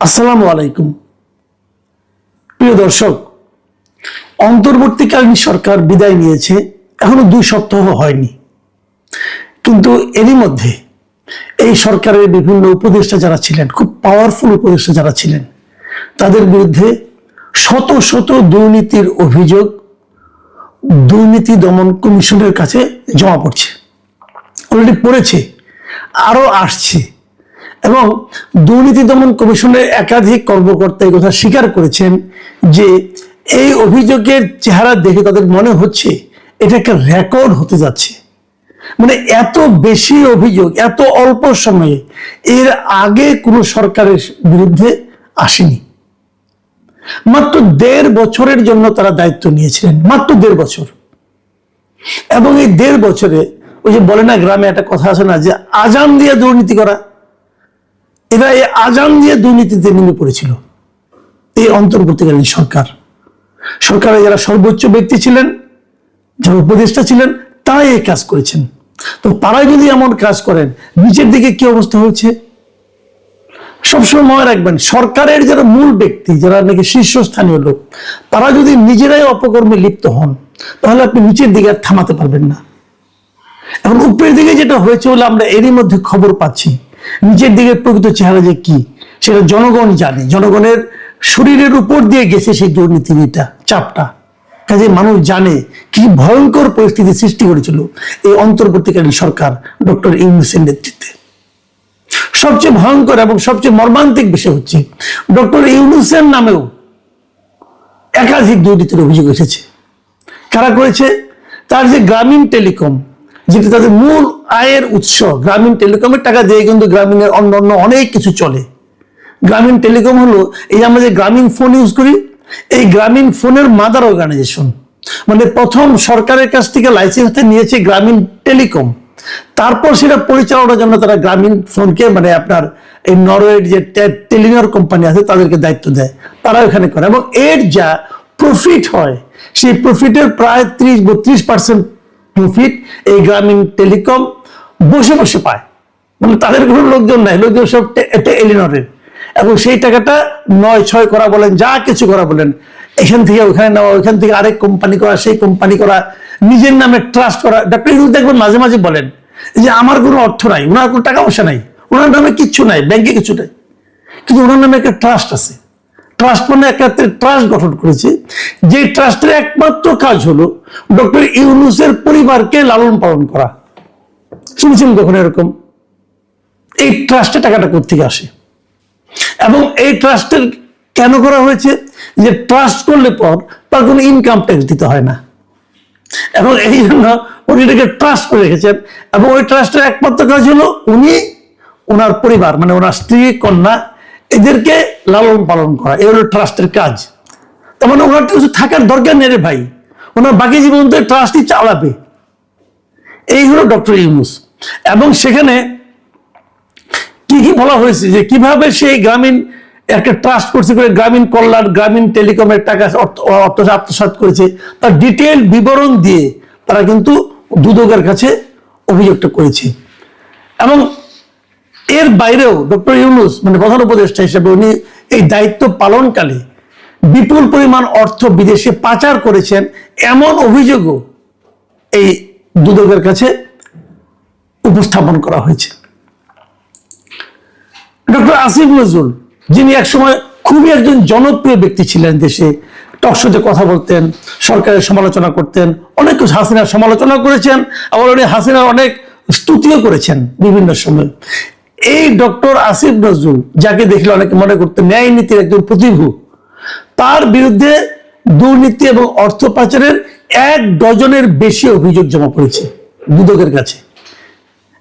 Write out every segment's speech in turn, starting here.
আসসালামু আলাইকুম প্রিয় দর্শক, অন্তর্বর্তীকালীন সরকার বিদায় নিয়েছে, এখনো 2 সপ্তাহ হয়নি, কিন্তু এরই মধ্যে এই সরকারের বিভিন্ন উপদেষ্টা যারা ছিলেন, খুব পাওয়ারফুল উপদেষ্টা যারা ছিলেন, তাদের বিরুদ্ধে শত শত দুর্নীতির অভিযোগ দুর্নীতি দমন কমিশনের কাছে জমা পড়ছে, অলরেডি পড়েছে, আরো আসছে। এবং দুর্নীতি দমন কমিশনের একাধিক কর্মকর্তা এই কথা স্বীকার করেছেন যে এই অভিযোগের চেহারা দেখে তাদের মনে হচ্ছে এটা একটা রেকর্ড হতে যাচ্ছে। মানে এত বেশি অভিযোগ এত অল্প সময়ে এর আগে কোনো সরকারের বিরুদ্ধে আসেনি। মাত্র 1.5 বছরের জন্য তারা দায়িত্ব নিয়েছিলেন, মাত্র 1.5 বছর। এবং এই 1.5 বছরে ওই যে বলে না, গ্রামে একটা কথা আছে না, যে আজান দিয়ে দুর্নীতি করা, এরা এই আজান দিয়ে দুর্নীতিতে নেমে পড়েছিল এই অন্তর্বর্তীকালীন সরকারে যারা সর্বোচ্চ ব্যক্তি ছিলেন, যারা উপদেষ্টা ছিলেন, তারাই এই কাজ করেছেন। তো তারা যদি এমন কাজ করেন, নিচের দিকে কি অবস্থা হয়েছে সবসময় মনে রাখবেন। সরকারের যারা মূল ব্যক্তি, যারা নাকি শীর্ষস্থানীয় লোক, তারা যদি নিজেরাই অপকর্মে লিপ্ত হন, তাহলে আপনি নিচের দিকে আর থামাতে পারবেন না। এখন উপরের দিকে যেটা হয়েছে বলে আমরা এরই মধ্যে খবর পাচ্ছি, নিচের দিকে প্রকৃত চেহারা যে কি সেটা জনগণ জানে। জনগণের শরীরের উপর দিয়ে গেছে সেই দুর্নীতিটা, চাপটা। কাজে মানুষ জানে কি ভয়ঙ্কর পরিস্থিতি সৃষ্টি করেছিল এই অন্তর্বর্তীকালীন সরকার ডক্টর ইউনূসের নেতৃত্বে। সবচেয়ে ভয়ঙ্কর এবং সবচেয়ে মর্মান্তিক বিষয় হচ্ছে, ডক্টর ইউনূসের নামেও একাধিক দুর্নীতির অভিযোগ এসেছে। কারা করেছে? তার যে গ্রামীণ টেলিকম, যেটা তাদের মূল আয়ের উৎস, গ্রামীণ টেলিকমের টাকা দিয়ে কিন্তু গ্রামীণের অন্যান্য অনেক কিছু চলে। গ্রামীণ টেলিকম হলো এই আমরা যে গ্রামীণ ফোন ইউজ করি, এই গ্রামীণ ফোনের মাদার অর্গানাইজেশন। মানে প্রথম সরকারের কাছ থেকে লাইসেন্সটা নিয়েছে গ্রামীণ টেলিকম, তারপর সেটা পরিচালনার জন্য তারা গ্রামীণ ফোনকে, মানে আপনার এই নরওয়ের যে টেলিনর কোম্পানি আছে তাদেরকে দায়িত্ব দেয়, তারা ওখানে করে। এবং এর যা প্রফিট হয়, সেই প্রফিটের প্রায় 30-32% প্রফিট এই গ্রামীণ টেলিকম বসে বসে পায়। মানে তাদের কোনো লোকজন নাই, লোকজন সব টেলিনরের। এবং সেই টাকাটা 9-6 করা বলেন, যা কিছু করা বলেন, এখান থেকে ওখানে নেওয়া, ওইখান থেকে আরেক কোম্পানি করা, সেই কোম্পানি করা, নিজের নামে ট্রাস্ট করা। ডক্টর ইউনূস দেখবেন মাঝে মাঝে বলেন যে আমার কোনো অর্থ নাই, ওনার কোনো টাকা পয়সা নাই, ওনার নামে কিচ্ছু নাই, ব্যাংকে কিছু নাই, কিন্তু ওনার নামে একটা ট্রাস্ট আছে। ট্রাস্ট মানে একটা ট্রাস্ট গঠন করেছে, যে ট্রাস্টের একমাত্র কাজ হলো ডক্টর ইউনূসের পরিবারকে লালন পালন করা। শুনেছেন কখন এরকম? এই ট্রাস্টে টাকাটা কোত্থেকে আসে? এবং এই ট্রাস্টের কেন করা হয়েছে? যে ট্রাস্ট করলে পর তার কোনো ইনকাম ট্যাক্স দিতে হয় না। এবং এই জন্য উনি এটাকে ট্রাস্ট করে রেখেছেন। এবং ওই ট্রাস্টের একমাত্র কাজ হলো উনি, ওনার পরিবার, মানে ওনার স্ত্রী, কন্যা, এদেরকে লালন পালন করা। এই হলো ট্রাস্টের কাজ। তার মানে ওনার কিছু থাকার দরকার নেই রে ভাই, ওনার বাকি জীবন তো ট্রাস্টই চালাবে। এই হলো ডক্টর ইউনূস। এবং সেখানে কি কি বলা হয়েছে, যে কিভাবে সেই গ্রামীণ একটা ট্রাস্ট করছে করে গ্রামীণ কল্যাণ, গ্রামীণ টেলিকমের টাকা অর্থ আত্মসাৎ করেছে, তার ডিটেল বিবরণ দিয়ে তারা কিন্তু দুদকের কাছে অভিযোগটা করেছে। এবং এর বাইরেও ডক্টর ইউনূস, মানে প্রধান উপদেষ্টা হিসেবে, উনি এই দায়িত্ব পালনকালে বিপুল পরিমাণ অর্থ বিদেশে পাচার করেছেন, এমন অভিযোগও এই দুদকের কাছে উপস্থাপন করা হয়েছে। ডক্টর আসিফ নজরুল, যিনি একসময় খুবই একজন জনপ্রিয় ব্যক্তি ছিলেন দেশে, টকশোতে কথা বলতেন, সরকারের সমালোচনা করতেন, অনেক কিছু হাসিনার সমালোচনা করেছেন, আবার উনি হাসিনার অনেক স্তুতিও করেছেন বিভিন্ন সময়। এই ডক্টর আসিফ নজরুল, যাকে দেখলে অনেকে মনে করতেন ন্যায় নীতির একজন প্রতিভূ, তার বিরুদ্ধে দুর্নীতি এবং অর্থ পাচারের 1 ডজনের বেশি অভিযোগ জমা পড়েছে দুদকের কাছে।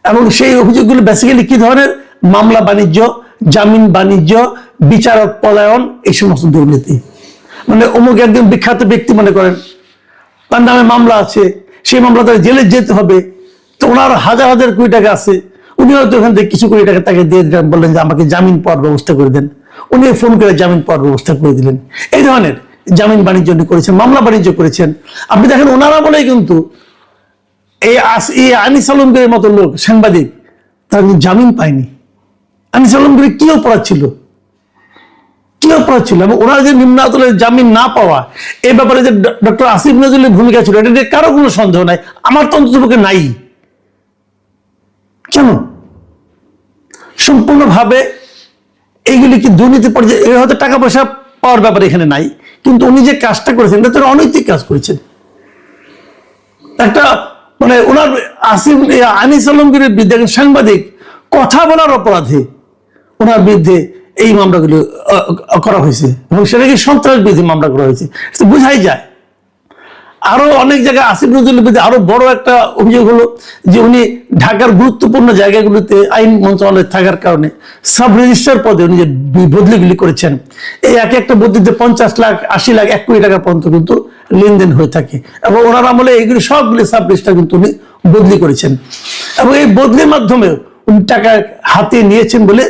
এবং সেই অভিযোগগুলো বেসিক্যালি কি ধরনের? মামলা বাণিজ্য, জামিন বাণিজ্য, বিচারক পলায়ন, এই সমস্ত দুর্নীতি। মানে অমুক একজন বিখ্যাত ব্যক্তি, মনে করেন তার নামে মামলা আছে, সেই মামলা তার জেলে যেতে হবে, তো ওনার হাজার হাজার কোটি টাকা আছে, উনি হয়তো ওখান থেকে কিছু কোটি টাকা তাকে দিয়ে দিলেন, বললেন যে আমাকে জামিন পাওয়ার ব্যবস্থা করে দেন, উনি ফোন করে জামিন পাওয়ার ব্যবস্থা করে দিলেন। এই ধরনের জামিন বাণিজ্য করেছেন, মামলা বাণিজ্য করেছেন। আপনি দেখেন ওনারা বলেই কিন্তু এই আনিস আলমগীরের মতো লোক, সাংবাদিক, তারা জামিন পায়নি। আনিস আলমগীর কি অপরাধ ছিল? কি অপরাধ ছিল এবং ওনার যে নিম্ন আদালতের জামিন না পাওয়া এই ব্যাপারে যে ডক্টর আসিফ নজরুলের ভূমিকা ছিল এটা নিয়ে কারো কোনো সন্দেহ নাই, আমার তো অন্ততপক্ষে নাই। কেন সম্পূর্ণভাবে এইগুলি কি দুর্নীতি পর্যায়ে, হয়তো টাকা পয়সা পাওয়ার ব্যাপারে এখানে নাই, কিন্তু উনি যে কাজটা করেছেন এটা তো অনৈতিক কাজ করেছেন। একটা মানে ওনার আসিফ আনিস আলমগীরের বিরুদ্ধে সাংবাদিক কথা বলার অপরাধে ওনার বিরুদ্ধে এই মামলাগুলো করা হয়েছে এবং সেটাকে সন্ত্রাস বিরোধী মামলা করা হয়েছে, বোঝাই যায়। আরো অনেক জায়গায় আসিফ নজরুলের বিরুদ্ধে আরো বড় একটা অভিযোগ হলো যে উনি ঢাকার গুরুত্বপূর্ণ জায়গাগুলোতে আইন মন্ত্রণালয়ে থাকার কারণে সাব রেজিস্ট্রার পদে উনি যে বদলিগুলি করেছেন, এই এক একটা বদলিতে 50 লাখ 80 লাখ 1 কোটি টাকা পর্যন্ত কিন্তু লেনদেন হয়ে থাকে এবং ওনার আমলে এইগুলি সবগুলি সাব রেজিস্ট্রার কিন্তু উনি বদলি করেছেন এবং এই বদলির মাধ্যমে উনি টাকা হাতে নিয়েছেন বলে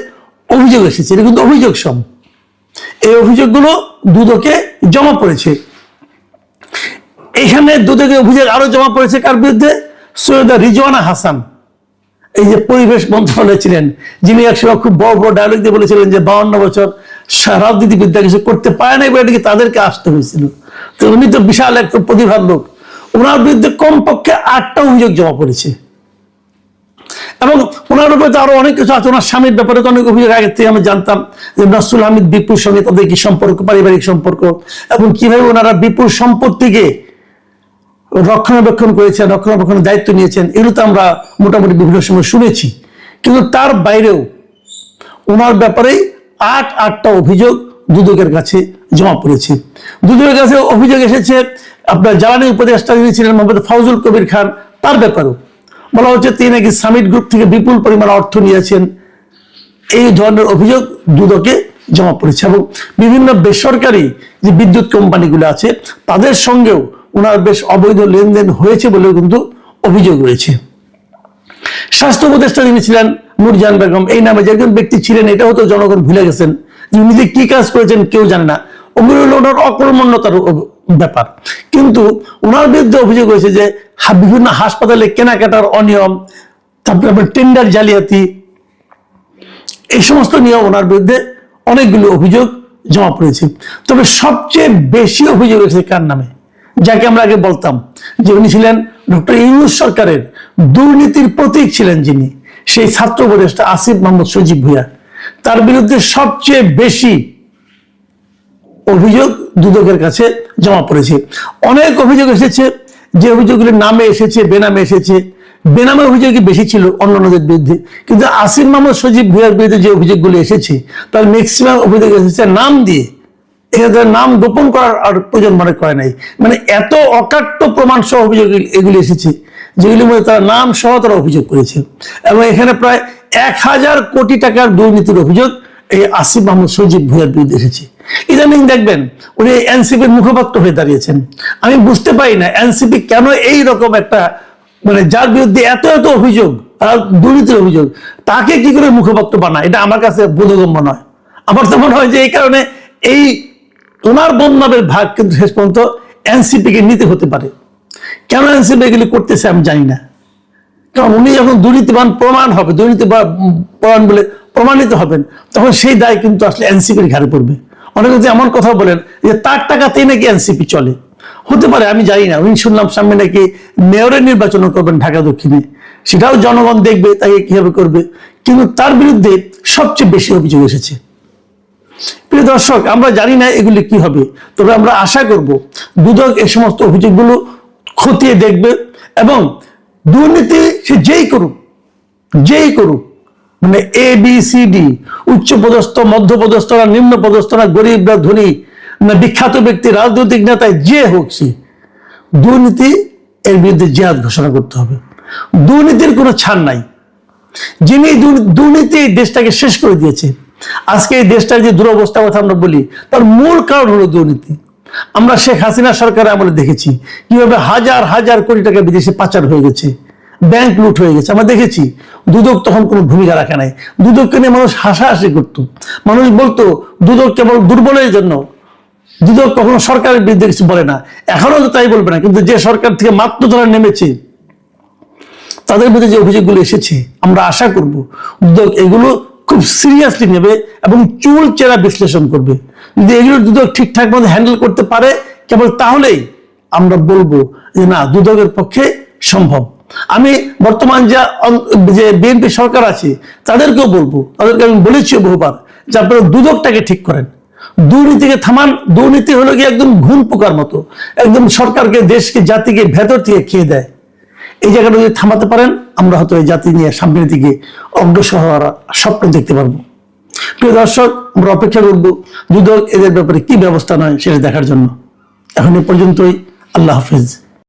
অভিযোগ এসেছে। এটা কিন্তু অভিযোগ সব, এই অভিযোগগুলো দুদকে জমা পড়েছে। এখানে দুদকে অভিযোগ আরো জমা পড়েছে কার বিরুদ্ধে? সৈয়দা রিজওয়ানা হাসান, এই যে পরিবেশ মন্ত্রণালয়ে ছিলেন, যিনি একসময় খুব বড় বড় ডায়লগ দিয়ে বলেছিলেন যে 52 বছর রাজনীতিবিদ্যা কিছু করতে পারে না বলে তাদেরকে আসতে হয়েছিল। তো উনি তো বিশাল একটা প্রতিভার লোক, ওনার বিরুদ্ধে কমপক্ষে 8টা অভিযোগ জমা পড়েছে এবং ওনার উপরে তো আরো অনেক কিছু আছে। ওনার স্বামীর ব্যাপারে তো অনেক অভিযোগ আগে থেকে আমি জানতাম যে নসরুল হামিদ বিপুর সঙ্গে তাদের কি সম্পর্ক, পারিবারিক সম্পর্ক এবং কিভাবে ওনারা বিপুর সম্পত্তিকে রক্ষণাবেক্ষণ করেছেন, রক্ষণাবেক্ষণের দায়িত্ব নিয়েছেন, এগুলো তো আমরা মোটামুটি বিভিন্ন সময় শুনেছি। কিন্তু তার বাইরেও ওনার ব্যাপারে 8টা অভিযোগ দুদকের কাছে জমা পড়েছে। দুদকের কাছে অভিযোগ এসেছে আপনার জ্বালানি উপদেষ্টা যিনি ছিলেন মোহাম্মদ ফাউজুল কবির খান, তার ব্যাপারেও বলা হচ্ছে তিনি নাকি সামিট গ্রুপ থেকে বিপুল পরিমাণ অর্থ নিয়েছেন। এই ধরনের অভিযোগ দুদকে জমা পড়েছে এবং বিভিন্ন বেসরকারি যে বিদ্যুৎ কোম্পানিগুলো আছে তাদের সঙ্গেও ওনার বেশ অবৈধ লেনদেন হয়েছে বলেও কিন্তু অভিযোগ রয়েছে। স্বাস্থ্য উপদেষ্টা যিনি ছিলেন নূরজাহান বেগম, এই নামে যে একজন ব্যক্তি ছিলেন এটাও তো জনগণ ভুলে গেছেন, যে উনি যে কি কাজ করেছেন কেউ জানে না। ওগুলো হলো ওনার অকর্মণ্যতার ব্যাপার, কিন্তু ওনার বিরুদ্ধে অভিযোগ হয়েছে যে বিভিন্ন হাসপাতালে কেনাকাটার অনিয়ম, তারপরে আপনার টেন্ডার জালিয়াতি, এই সমস্ত নিয়ে ওনার বিরুদ্ধে অনেকগুলো অভিযোগ জমা পড়েছে। তবে সবচেয়ে বেশি অভিযোগ হয়েছে কার নামে? যাকে আমরা আগে বলতাম যে উনি ছিলেন ডক্টর ইউনূস সরকারের দুর্নীতির প্রতীক ছিলেন, যিনি সেই ছাত্র উপদেষ্টা আসিফ মাহমুদ সজীব ভুঁইয়া, তার বিরুদ্ধে সবচেয়ে বেশি অভিযোগ দুদকের কাছে জমা পড়েছে। অনেক অভিযোগ এসেছে, যে অভিযোগগুলির নামে এসেছে বেনামে এসেছে, বেনামে অভিযোগই বেশি ছিল অন্যান্যদের বিরুদ্ধে, কিন্তু আসিফ মাহমুদ সজীব ভুঁইয়ার বিরুদ্ধে যে অভিযোগগুলি এসেছে তার ম্যাক্সিমাম অভিযোগ এসেছে নাম দিয়ে, এদের নাম গোপন করার আর প্রয়োজন মনে করে নাই। মানে এত অকাট্য প্রমাণ সহ অভিযোগ এগুলি এসেছে যেগুলির মধ্যে তারা নাম সহ তারা অভিযোগ করেছে এবং এখানে প্রায় 1000 কোটি টাকার দুর্নীতির অভিযোগ এই আসিফ মাহমুদ সজীব ভুঁইয়ার বিরুদ্ধে এসেছে। ইদানিং দেখবেন উনি এনসিপির মুখপাত্র হয়ে দাঁড়িয়েছেন। আমি বুঝতে পারি না এনসিপি কেন এই রকম একটা মানে যার বিরুদ্ধে এত এত অভিযোগ আর দুর্নীতির অভিযোগ তাকে কি করে মুখপাত্র বানায়, এটা আমার কাছে বোধগম্য নয়। আমার তো মনে হয় যে এই কারণে এই ওনার বদনামের ভাগ কিন্তু শেষ পর্যন্ত এনসিপি কে নিতে হতে পারে। কেন এনসিপি এগুলি করতেছে আমি জানি না, কারণ উনি যখন দুর্নীতিবান প্রমাণ হবে, দুর্নীতিবান বলে প্রমাণিত হবেন, তখন সেই দায় কিন্তু আসলে এনসিপির ঘাড়ে পড়বে। অনেকে এমন কথা বলেন যে তার টাকাতেই নাকি এনসিপি চলে, হতে পারে আমি জানি না। উনি শুনলাম সামনে নাকি মেয়রের নির্বাচন করবেন ঢাকা দক্ষিণে, সেটাও জনগণ দেখবে তাকে কিভাবে করবে, কিন্তু তার বিরুদ্ধে সবচেয়ে বেশি অভিযোগ এসেছে। প্রিয় দর্শক, আমরা জানি না এগুলি কি হবে, তবে আমরা আশা করব দুদক এই সমস্ত অভিযোগগুলো খতিয়ে দেখবে এবং দুর্নীতি সে যেই করুক মানে ABCD, উচ্চ পদস্থ, মধ্যপদস্থ না নিম্ন পদস্থ না গরিব না ধনী না বিখ্যাত ব্যক্তি, রাজনৈতিক নেতা, যে হোক সে দুর্নীতি এর বিরুদ্ধে জিহাদ ঘোষণা করতে হবে। দুর্নীতির কোনো ছাড় নাই। যিনি দুর্নীতি এই দেশটাকে শেষ করে দিয়েছে, আজকে এই দেশটার যে দুরবস্থার কথা আমরা বলি তার মূল কারণ হলো দুর্নীতি। আমরা শেখ হাসিনা সরকারের আমলে দেখেছি কিভাবে হাজার হাজার কোটি টাকা বিদেশে পাচার হয়ে গেছে, ব্যাংক লুট হয়ে গেছে। আমরা দেখেছি দুদক তখন কোনো ভূমিকা রাখে নাই। দুদককে নিয়ে মানুষ হাসাহাসি করতো, মানুষ বলতো দুদক কেবল দুর্বলের জন্য, দুদক কখনো সরকারের বিরুদ্ধে কিছু বলে না, এখনো তো তাই বলবে না। কিন্তু যে সরকার থেকে মাত্র ধরা নেমেছে তাদের মধ্যে যে অভিযোগগুলো এসেছে, আমরা আশা করব দুদক এগুলো খুব সিরিয়াসলি নেবে এবং চুল চেরা বিশ্লেষণ করবে। যদি এগুলো দুদক ঠিকঠাক মতো হ্যান্ডেল করতে পারে কেবল তাহলেই আমরা বলবো যে না, দুদকের পক্ষে সম্ভব। আমি বর্তমান যে বিএনপি সরকার আছে তাদেরকেও বলবো, তাদেরকে আমি বলেছি বহুবার যে আপনারা দুদকটাকে ঠিক করেন, দুর্নীতিকে থামান। দুর্নীতি হলো কি একদম ঘুম পোকার মতো, একদম সরকারকে, দেশকে, জাতিকে ভেতর থেকে খেয়ে দেয়। এই জায়গাটা যদি থামাতে পারেন, আমরা হয়তো এই জাতি নিয়ে সামনের দিকে অগ্রসর হওয়ার স্বপ্ন দেখতে পারবো। প্রিয় দর্শক, আমরা অপেক্ষা করবো দুদক এদের ব্যাপারে কি ব্যবস্থা নেয় সেটা দেখার জন্য। এখন এ পর্যন্তই। আল্লাহ হাফিজ।